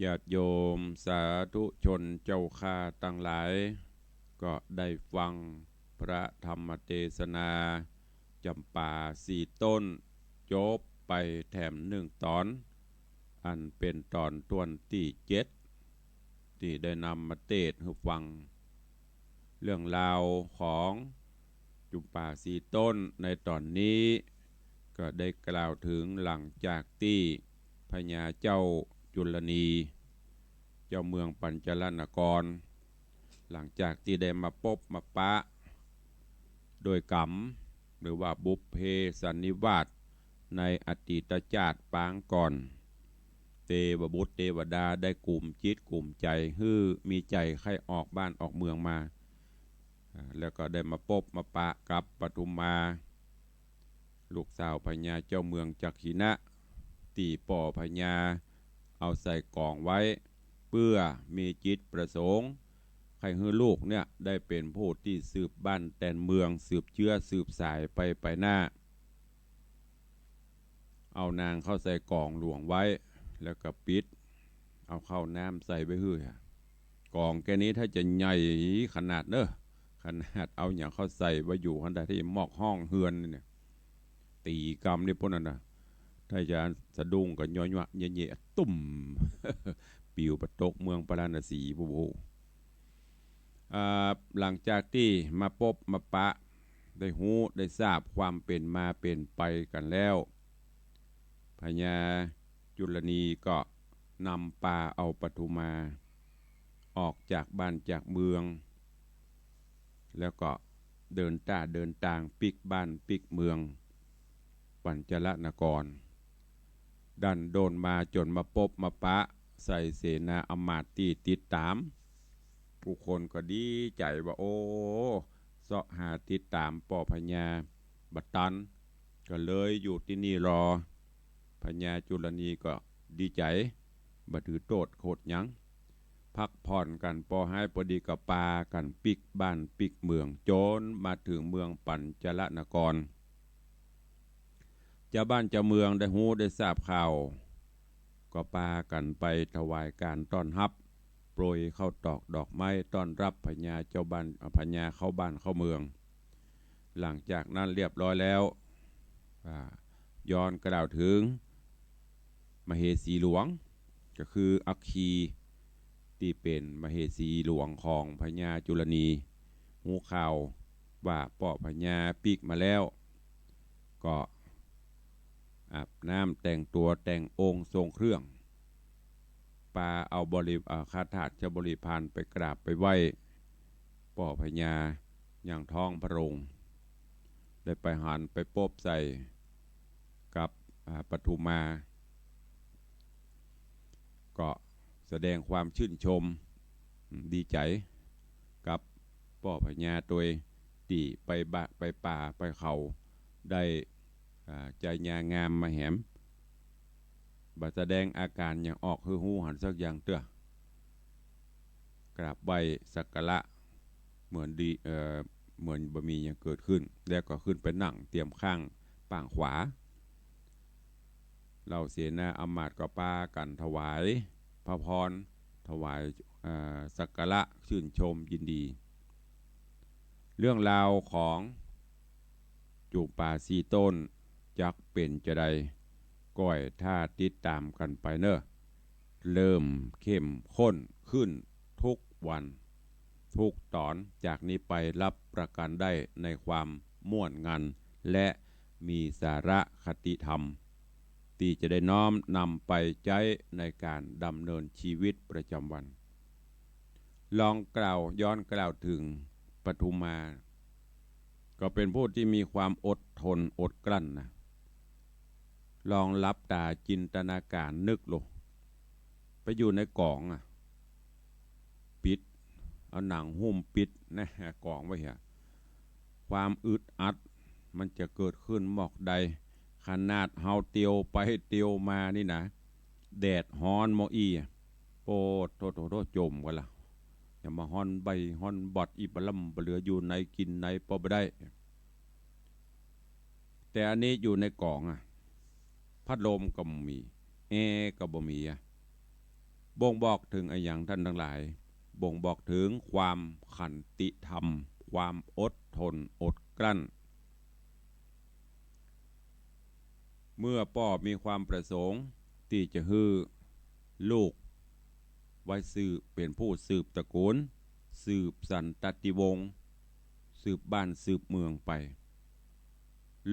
Speaker 2: ญาติโยมสาธุชนเจ้าข้าตั้งหลายก็ได้ฟังพระธรรมเทศนาจำปาสี่ต้นจบไปแถมหนึ่งตอนอันเป็นตอนตวนที่เจ็ดที่ได้นำมาเทศให้ฟังเรื่องราวของจุมป่าสี่ต้นในตอนนี้ก็ได้กล่าวถึงหลังจากที่พญาเจ้าจุลนีเจ้าเมืองปัญจลนครหลังจากที่ได้มาพบมาปะโดยกรรมหรือว่าบุพเพสันนิวาสในอดีตชาติปางก่อนเทวบุตรเทวดาได้กลุ่มจิตกลุ่มใจฮื้อมีใจใครออกบ้านออกเมืองมาแล้วก็ได้มาพบมาปะกับปทุมมาลูกสาวพญาเจ้าเมืองจักขินะตีป่อพญาเอาใส่กล่องไว้เพื่อมีจิตประสงค์ใครฮื้อลูกเนี่ยได้เป็นผู้ที่สืบบ้านแตนเมืองสืบเชื้อสืบสายไปหน้าเอานางเข้าใส่กล่องหลวงไว้แล้วก็ปิดเอาเข้าน้ำใส่ไปฮื้อกล่องแค่นี้ถ้าจะใหญ่ขนาดเนอะขนาดเอาอย่างเข้าใส่ไว้อยู่ขนาดที่หมอกห้องเฮือนเนี่ยตีกรรมนี่พวกนั้นนะถ้าจะสะดุ้งกับย้อยๆเย่ๆตุ่ม ปิวประตกเมืองปราณสีผู้หลังจากที่มาพบมาปะได้หูได้ทราบความเป็นมาเป็นไปกันแล้ว พญาจุลนีก็นำปาเอาปทุมาออกจากบ้านจากเมืองแล้วก็เดินต่างปิกบ้านปิกเมืองปัญจลนครดันโดนมาจนมาปบมาปะใส่เสนาอมาตย์ที่ติดตามผู้คนก็ดีใจว่าโอ้เสาะหาติดตามป่อพญาบัดตันก็เลยอยู่ที่นี่รอพญาจุลนีก็ดีใจบ่ถือโทษโคตรยังพักผ่อนกันพอให้พอดีกับปากันปิกบ้านปิกเมืองโจนมาถึงเมืองปัญจลนครเจ้าบ้านเจ้าเมืองได้หูได้ทราบข่าวก็ปากันไปถวายการต้อนรับโปรยเข้าตอกดอกไม้ต้อนรับพญาเจ้าบ้านพญาเข้าบ้านเข้าเมืองหลังจากนั้นเรียบร้อยแล้วย้อนกล่าวถึงมเหสีหลวงก็คืออัคคีที่เป็นมเหสีหลวงของพญาจุลนีหูข่าวว่าป่อพญาปีกมาแล้วก็อาบน้ำแต่งตัวแต่งองค์ทรงเครื่องปาเอาคาถาจะบริพารไปกราบไปไหว้ป่อพญาอย่างท้องพระโรงได้ไปหันไปปบใส่กับปทุมาก็แสดงความชื่นชมดีใจกับป่อพญาตัวตีไปไปป่าไปเขาได้ใจญางามมาแหมบัดแสดงอาการอย่างออกคือหูหันสักอย่างเตื้อกราบไหว้สักการะเหมือนดีเหมือนบะมีอย่างเกิดขึ้นแล้วก็ขึ้นไปนั่งเตรียมข้างป่างขวาเราเสนาอมาตย์ก็ปากันถวายพระพรถวายสักการะชื่นชมยินดีเรื่องราวของจูบป่าสีต้นจักเป็นจะใดก้อยถ้าติดตามกันไปเนอะเริ่มเข้มข้นขึ้นทุกวันทุกตอนจากนี้ไปรับประกันได้ในความม่วนงันและมีสาระคติธรรมที่จะได้น้อมนำไปใช้ในการดำเนินชีวิตประจำวันลองย้อนกล่าวถึงปทุมาก็เป็นผู้ที่มีความอดทนอดกลั้นนะลองลับตาจินตนาการนึกลงไปอยู่ในกล่องปิดเอาหนังหุ้มปิดนะกล่องไว้เหี้ยความอึดอัดมันจะเกิดขึ้นหมอกใดขนาดเฮาเตียวไปเตียวมานี่นะแดดฮ้อนมออีโปโทจมกันละอย่ามาฮ้อนใบฮ้อนบอดอีปลำเหลืออยู่ในกินในพอไปได้แต่อันนี้อยู่ในกล่องพัดลมก็มีแอร์ก็บ่มีบ่งบอกถึงไอ้อย่างท่านทั้งหลายบ่งบอกถึงความขันติธรรมความอดทนอดกลั้นเมื่อพ่อมีความประสงค์ที่จะฮือลูกไว้สืบเป็นผู้สืบตระกูลสืบสันตติวงศ์สืบบ้านสืบเมืองไป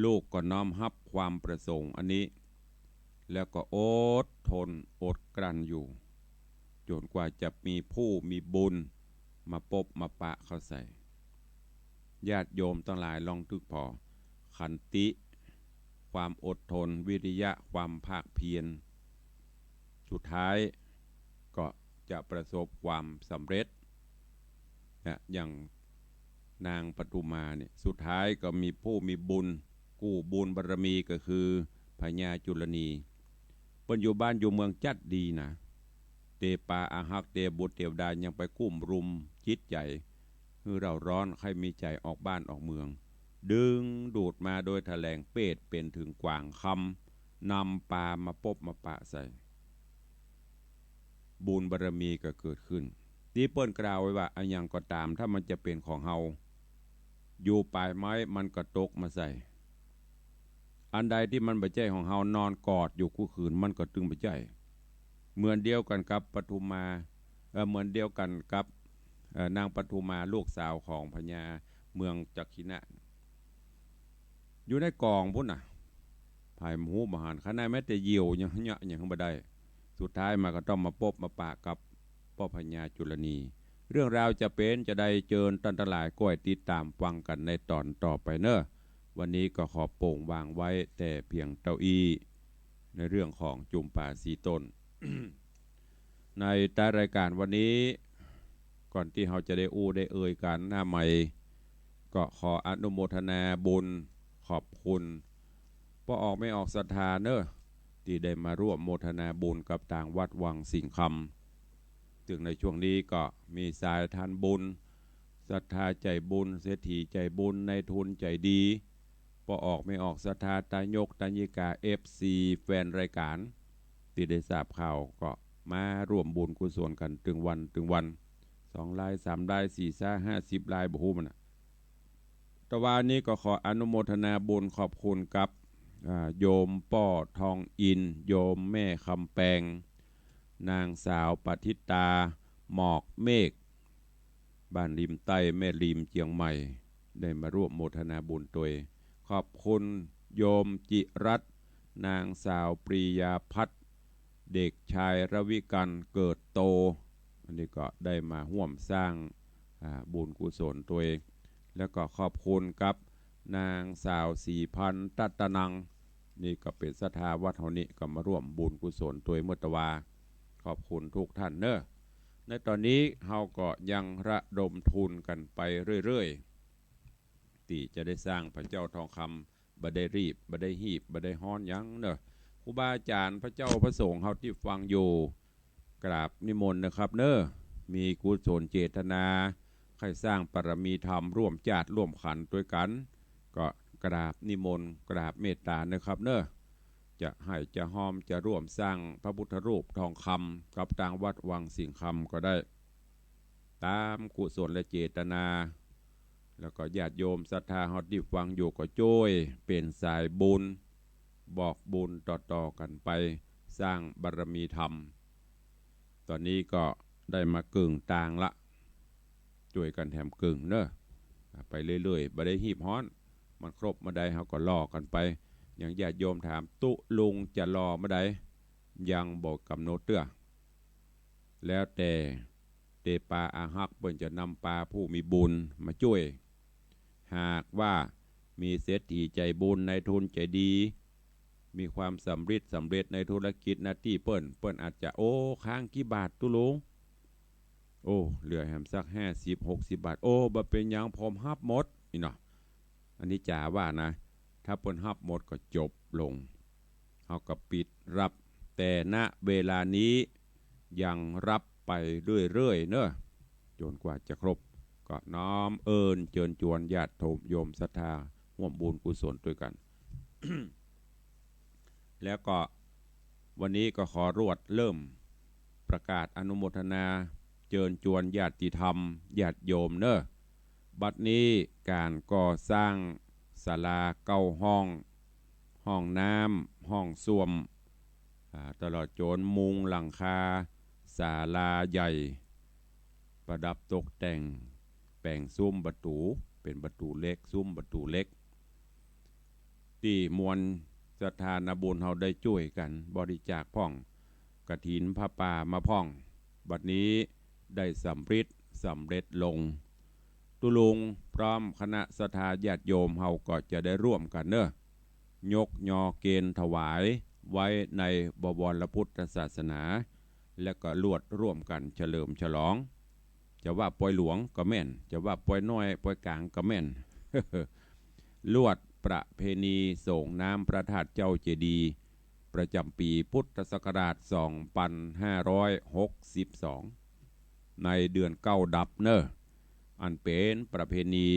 Speaker 2: ลูกก็น้อมรับความประสงค์อันนี้แล้วก็อดทนอดกลั้นอยู่จนกว่าจะมีผู้มีบุญมาปบมาปะเข้าใส่ญาติโยมทั้งหลายลองทึกพอขันติความอดทนวิริยะความภาคเพียรสุดท้ายก็จะประสบความสำเร็จนะอย่างนางปทุมาเนี่ยสุดท้ายก็มีผู้มีบุญกู้บุญบารมีก็คือพญาจุลนีเปิ้นอยู่บ้านอยู่เมืองจัดดีนะเตปาอาหักเตบุตรเตียวดายังไปกุ้มรุมจิตใจคือเราร้อนใครมีใจออกบ้านออกเมืองดึงดูดมาโดยแถลงเป็ดเป็นถึงกว่างคำนำปลามาปบมาปะใส่บุญบารมีก็เกิดขึ้นที่เปิ้นกล่าวไว้ว่าอันยังก็ตามถ้ามันจะเป็นของเฮาอยู่ปลายไม้มันก็ตกมาใส่อันใดที่มันบ่ใช่ของเฮานอนกอดอยู่คู่คืนมันก็ตึงบ่ใช่เหมือนเดียวกันกับปทุมาเหมือนเดียวกันกับนางปทุมาลูกสาวของพญาเมืองจักขินะอยู่ในกองพุ่นน่ะ ภายหมูมหันขณะแม้แต่เหี่ยวยังเยอะยังไม่ได้สุดท้ายมาก็ต้องมาพบมาปะกับพ่อพญาจุลนีเรื่องราวจะเป็นจะได้เจิญตันตลายก้อยติดตามฟังกันในตอนต่อไปเนอะวันนี้ก็ขอโป่งวางไว้แต่เพียงเต้าอี้ในเรื่องของจุมป่าสีต้น ในใต้รายการวันนี้ก่อนที่เราจะได้อู้ได้เอ่ยกันหน้าใหม่ก็ขออนุโมทนาบุญขอบคุณพอออกไม่ออกศรัทธาเนอะที่ได้มาร่วมโมทนาบุญกับต่างวัดวังสิงห์คำถึงในช่วงนี้ก็มีสายทานบุญศรัทธาใจบุญเศรษฐีใจบุญในทุนใจดีพอออกไม่ออกศรัทธาตายกตายิกาFC แฟนรายการที่ได้ทราบข่าวก็มาร่วมบุญกุศลกันถึงวัน2 ลาย 3 ลาย 4 50 ลายบ่ฮู้มันตะวันนี้ก็ขออนุโมทนาบุญขอบคุณกับโยมป้อทองอินโยมแม่คำแปงนางสาวปฏิตาหมอกเมฆบ้านริมใต้แม่ริมเจียงใหม่ได้มาร่วมโมทนาบุญตัวขอบคุณโยมจิรัตน์นางสาวปรียาพัฒน์เด็กชายรวิกันเกิดโตอันนี้ก็ได้มาร่วมสร้างบุญกุศลตัวเองแล้วก็ขอบคุณกับนางสาวสีพันตัตนังนี่ก็เป็นศรัทธาวัดเฮานี้ก็มาร่วมบุญกุศลตัวเมื่อตะวาขอบคุณทุกท่านเนอะในตอนนี้เฮาก็ยังระดมทุนกันไปเรื่อยๆที่จะได้สร้างพระเจ้าทองคำบ่ได้รีบบ่ได้หีบบ่ได้ฮ้อนยังเนอะครูบาอาจารย์พระเจ้าพระสงฆ์เฮาที่ฟังอยู่กราบนิมนต์นะครับเนอะมีกุศลเจตนาใครสร้างปรมีธรรมร่วมญาติร่วมขันธ์ด้วยกันก็กราบนิมนต์กราบเมตตานะครับเนอะจะให้จะห้อมจะร่วมสร้างพระพุทธรูปทองคำกับทางวัดวังสิงห์คำก็ได้ตามกุศลและเจตนาแล้วก็ญาติโยมศรัทธาฮอดที่ฟังอยู่ก็ช่วยเป็นสายบุญบอกบุญต่อๆกันไปสร้างบารมีธรรมตอนนี้ก็ได้มากึ่งต่างละช่วยกันแถมกึ่งเนอะไปเรื่อยๆบ่ได้หีบฮ้อนมันครบมาได้เขาก็ล่อกันไปอย่างญาติโยมถามตุลุงจะรอมาได้ยังบอกกำหนดเตื้อแล้วแต่เตปาอาหักเปิ้นจะนำปลาผู้มีบุญมาช่วยหากว่ามีเศรษฐีใจบุญในทุนใจดีมีความสำเร็จในธุรกิจหน้าที่เปิ้นอาจจะโอ้ค้างกี่บาทตุลุงโอ้เหลือแหมสัก50-60 บาทโอ้บ่เป็นยังพร้อมรับหมดนี่เนาะอันนี้จ๋าว่านะถ้าเปิ้นรับหมดก็จบลงเอาก็ปิดรับแต่ณเวลานี้ยังรับไปเรื่อยๆเนอะจนกว่าจะครบก็น้อมเอิญเชิญชวนญาติโยมศรัทธาร่วมบุญกุศลด้วยกัน แล้วก็วันนี้ก็ขอรวดเริ่มประกาศอนุโมทนาเชิญชวนญาติธรรมญาติโยมเนอะบัดนี้การก่อสร้างศาลา9 ห้องน้ำห้องส้วมตลอดจนมุงหลังคาศาลาใหญ่ประดับตกแต่งแปลงซุ้มประตูเป็นประตูเล็กซุ้มประตูเล็กที่มวลศรัทธาญบุญเฮาได้ช่วยกันบริจาคพ่องกฐินพระป่ามาพ่องบัดนี้ได้สำเร็จลงตุลุงพร้อมคณะศรัทธาญาติโยมเฮาก็จะได้ร่วมกันเนอะยกยอเกณฑ์ถวายไว้ในบวรพุทธศาสนาและก็ลวดร่วมกันเฉลิมฉลองจะว่าปอยหลวงก็แม่นจะว่าปอยน้อยปอยกลางก็แม่น ลวดประเพณีส่งน้ำพระธาตุเจ้าเจดีย์ประจำปีพุทธศักราช2562ในเดือน9ดับเนอะอันเป็นประเพณี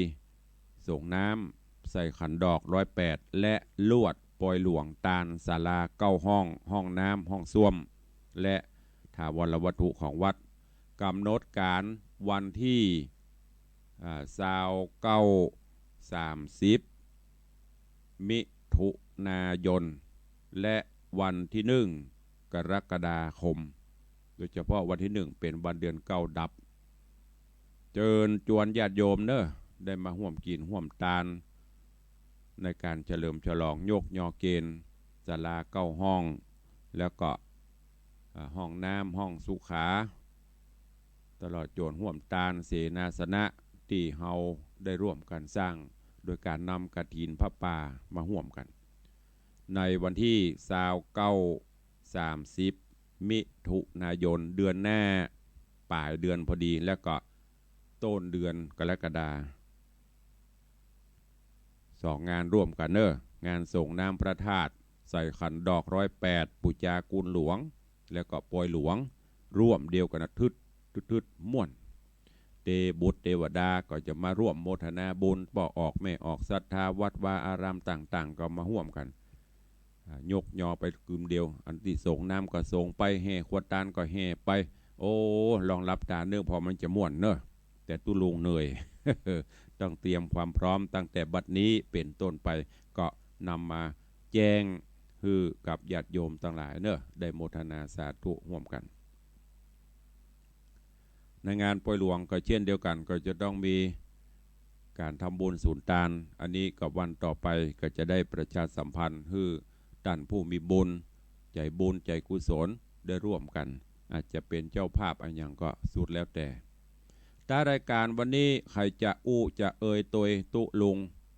Speaker 2: ส่งน้ำใส่ขันดอก108และลวดปอยหลวงตาลศาลา9 ห้องน้ำห้องส้วมและถาวรวัตถุของวัดกำหนดการวันที่29-30 มิถุนายนและวันที่1 กรกฎาคมโดยเฉพาะวันที่1เป็นวันเดือน9ดับเชิญชวนญาติโยมเนอะได้มาร่วมกินร่วมทานในการเฉลิมฉลองยกยอเกณฑ์ ศาลา9 ห้องแล้วก็ห้องน้ำห้องสุขาตลอดจนห่วมตาลเสนาสนะที่เฮาได้ร่วมกันสร้างโดยการนำกฐินพระป่ามาห่วมกัน ในวันที่29-30 มิถุนายนเดือนหน้าปลายเดือนพอดีแล้วก็ต้นเดือนกรกฎา2 งานร่วมกันเนอะงานส่งน้ำพระธาตุใส่ขันดอก108ปุจากุลหลวงแล้วก็ปอยหลวงร่วมเดียวกันทึดม่วนเตบุตรเทวดาก็จะมาร่วมโมทนาบุญปอออกแม่ออกศรัทธาวัดวาอารามต่างๆก็มาร่วมกันยกยอไปกลุ่มเดียวอันที่ส่งน้ำก็ส่งไปแห่ขวดตาลก็แห่ไปโอ้ลองรับตาเนื่องพอมันจะม่วนเนอะแต่ตุลุงเหนื่อย ต้องเตรียมความพร้อมตั้งแต่บัดนี้เป็นต้นไปก็นำมาแจ้งคือกับญาติโยมทั้งหลายเนอะได้โมทนาสาธุร่วมกันในงานปล่อยหลวงก็เช่นเดียวกันก็จะต้องมีการทำบุญศูนย์ตาลอันนี้กับวันต่อไปก็จะได้ประชาสัมพันธ์คือท่านผู้มีบุญใจกุศลได้ร่วมกันอาจจะเป็นเจ้าภาพอะไรอย่างก็สุดแล้วแต่ถ้ารายการวันนี้ใครจะจะตัวตุลุง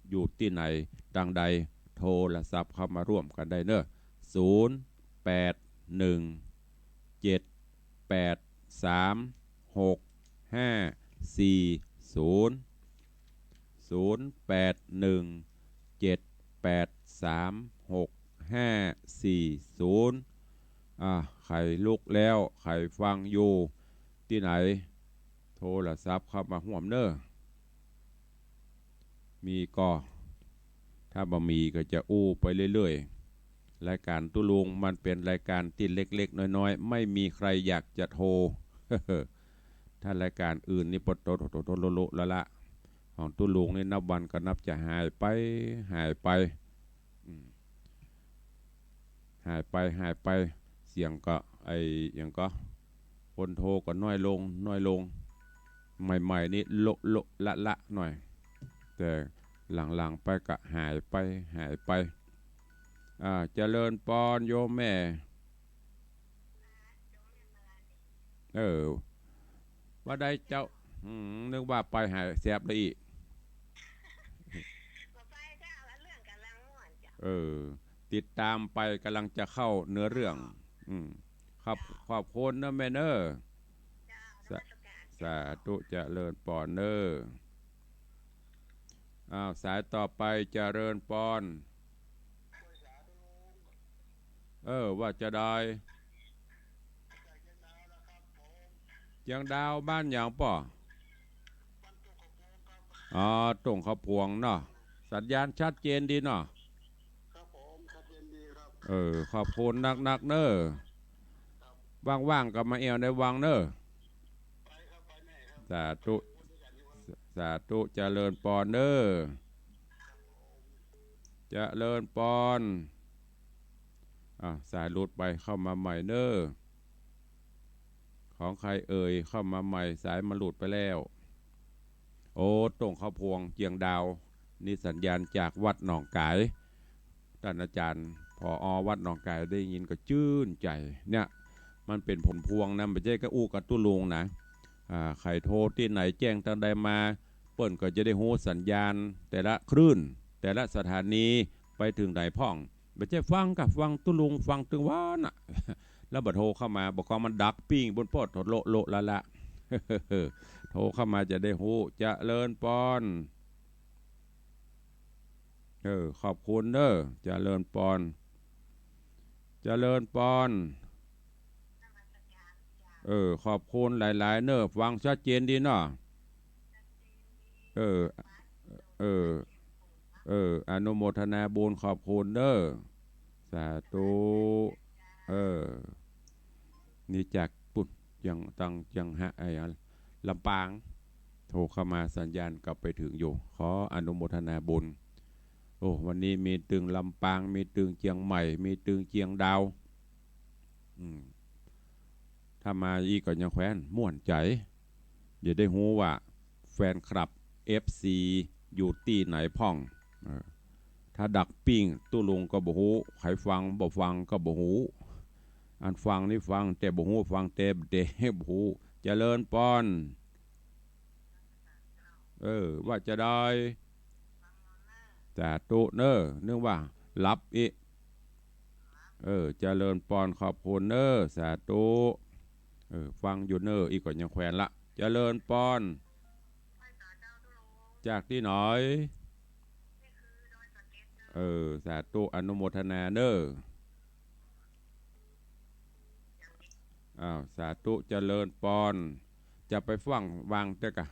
Speaker 2: อยู่ที่ไหนดังใดโทรศัพท์เข้ามาร่วมกันได้เนอะ0817836540ใครลุกแล้วใครฟังอยู่ที่ไหนโทรศัพท์เข้ามาห่วมเนอะมีก็ถ้าบ่มีก็จะไปเรื่อยๆรายการตุลุงมันเป็นรายการที่เล็กๆน้อยๆไม่มีใครอยากจะโทร ถ้ารายการอื่นนี่ปดโตโลละของตุลุงนี่นับวันก็นับจะหายไปหายไปเสียงก็อย่างก็คนโทรก็น้อยลงใหม่ๆนี่ละหน่อยแต่หลังๆไปก็หายไปเจริญปอนโยมแม่ว่าได้เจ้านึกว่าไปหายแสบเลยอีกติดตามไปกำลังจะเข้าเนื้อเรื่องครับขอบคุณนะแม่เนอสาธุเจริญปอนเนอสายต่อไปเจริญปอนว่าจะได้เจียงดาวบ้านอย่างป่อตรงเขาพวงเนาะสัญญาณชัดเจนดีเนาะครับผมชัดเจนดีครับขอบคุณนักเนอว่างๆกับมาเอวในวังเนอสาธุเจริญปอนเนอเจริญปอนสายหลุดไปเข้ามาใหม่เนอของใครเข้ามาใหม่สายมาหลุดไปแล้วตรงเขาพวงเจียงดาวนี่สัญญาณจากวัดหนองกายท่านอาจารย์ผอ.วัดหนองกายได้ยินก็ชื่นใจเนี่ยมันเป็นผลพวงนะไม่ใช่ก็กับตุลุงนะใครโทรที่ไหนแจ้งทางใดมาเปิ้นก็จะได้โหสัญญาณแต่ละคลื่นแต่ละสถานีไปถึงไหนพ่องไม่ใช่ฟังตุลุงฟังถึงว่าน่ะแล้วบัดโทรเข้ามาบอกว่ามันดักปิ้งบนโพดถดโลละ โทรเข้ามาจะได้หูจะเลินปอนขอบคุณเด้อจะเลินปอนขอบคุณหลายๆเนอะฟังชัดเจนดีเนาะอนุโมทนาบุญขอบคุณเด้อสาธุนี่จากปุ่นยังลำปางโทรเข้ามาสัญญาณกลับไปถึงอยู่ขออนุโมทนาบุญวันนี้มีตึงลำปางมีตึงเชียงใหม่มีตึงเชียงดาวถ้ามาอีกก็ยังแคว้นม่วนใจอย่าได้หูว่าแฟนคลับ FC อยู่ที่ไหนพ่อง ถ้าดักปิ้งตู้ลุงก็บ่ฮู้ใครฟังบ่ฟังก็บ่ฮู้อันฟังนี่ฟังแต่บ่ฮู้ฟังแต่บ่ฮู้เจริญปอนว่าจะได้แต่ตุเนอนึกว่ารับอีเจริญปอนขอบคุณเนอสาธุฟังอยู่เนออีกก่อนยังแขวนละเจริญปอนจากที่หน่อยสาธุอนุโมทนาเนอสาธุเจริญปอนจะไปฟังวางเตกะ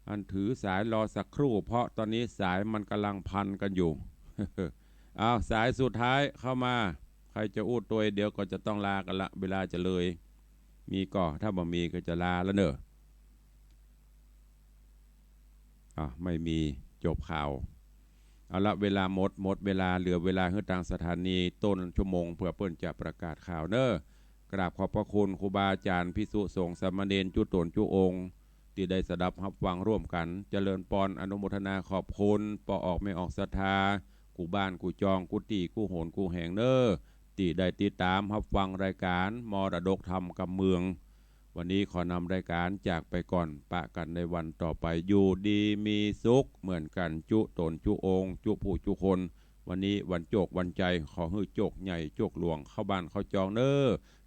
Speaker 2: อันถือสายรอสักครู่เพราะตอนนี้สายมันกำลังพันกันอยู่ สายสุดท้ายเข้ามาใครจะอูดตัวเดียวก็จะต้องลากันละเวลาจะเลยมีก็ถ้าบ่มีก็จะลาแล้วเนอะไม่มีจบข่าวเอาละเวลาหมดเวลาเหลือเวลาให้ทางสถานีต้นชั่วโมงเพื่อเปิ้นจะประกาศข่าวเนอะกราบขอบพระคุณครูบาอาจารย์ภิกษุสงฆ์สามเณรจุตนจุองค์ที่ได้สดับรับฟังร่วมกันเจริญปอนอนุโมทนาขอบคุณปอออกไม่ออกศรัทธากูบ้านกูจองกูตีกูโหนกูแหงเนอตีได้ติดตามรับฟังรายการมรดกธรรมกับเมืองวันนี้ขอนำรายการจากไปก่อนปะกันในวันต่อไปอยู่ดีมีสุขเหมือนกันจุตนจุองค์จุผู้จุคนวันนี้วันโจกวันใจขอให้โจกใหญ่โจกหลวงเข้าบ้านเข้าจองเนอ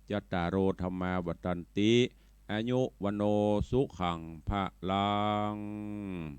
Speaker 2: จัตตารโอธรรมาวัตันติอายุวโนสุขังพะลัง